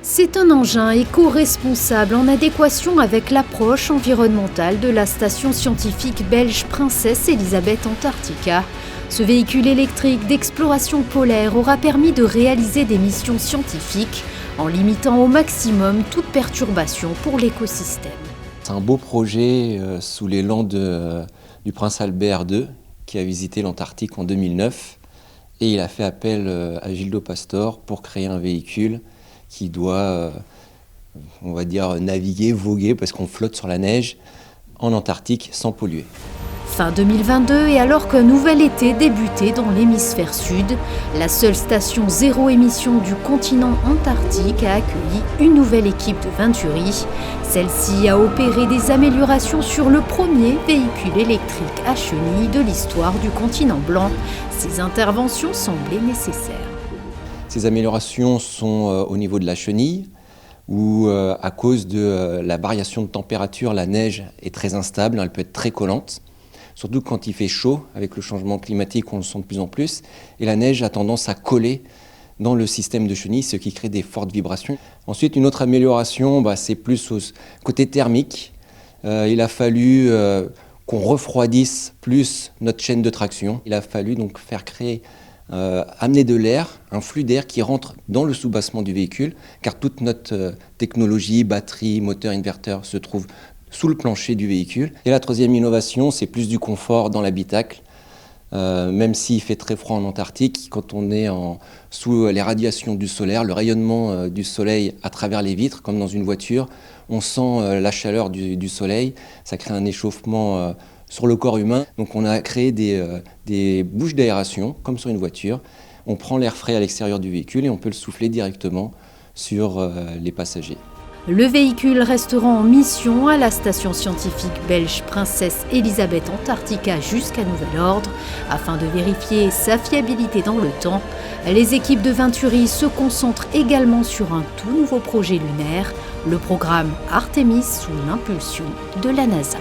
C'est un engin éco-responsable en adéquation avec l'approche environnementale de la station scientifique belge Princesse Elisabeth Antarctica. Ce véhicule électrique d'exploration polaire aura permis de réaliser des missions scientifiques en limitant au maximum toute perturbation pour l'écosystème. C'est un beau projet sous l'élan du prince Albert II qui a visité l'Antarctique en 2009 et il a fait appel à Gildo Pastor pour créer un véhicule qui doit, on va dire, naviguer, voguer parce qu'on flotte sur la neige en Antarctique sans polluer. Fin 2022, et alors qu'un nouvel été débutait dans l'hémisphère sud, la seule station zéro émission du continent antarctique a accueilli une nouvelle équipe de Venturi. Celle-ci a opéré des améliorations sur le premier véhicule électrique à chenilles de l'histoire du continent blanc. Ces interventions semblaient nécessaires. Ces améliorations sont au niveau de la chenille, où à cause de la variation de température, la neige est très instable, elle peut être très collante. Surtout quand il fait chaud, avec le changement climatique, on le sent de plus en plus. Et la neige a tendance à coller dans le système de chenille, ce qui crée des fortes vibrations. Ensuite, une autre amélioration, c'est plus au côté thermique. Il a fallu qu'on refroidisse plus notre chaîne de traction. Il a fallu donc faire créer, amener de l'air, un flux d'air qui rentre dans le soubassement du véhicule, car toute notre technologie, batterie, moteur, inverteur se trouve sous le plancher du véhicule. Et la troisième innovation, c'est plus du confort dans l'habitacle. Même s'il fait très froid en Antarctique, quand on est sous les radiations du solaire, le rayonnement du soleil à travers les vitres, comme dans une voiture, on sent la chaleur du soleil, ça crée un échauffement sur le corps humain. Donc on a créé des bouches d'aération, comme sur une voiture. On prend l'air frais à l'extérieur du véhicule et on peut le souffler directement sur les passagers. Le véhicule restera en mission à la station scientifique belge Princesse Elisabeth Antarctica jusqu'à nouvel ordre. Afin de vérifier sa fiabilité dans le temps, les équipes de Venturi se concentrent également sur un tout nouveau projet lunaire, le programme Artemis sous l'impulsion de la NASA.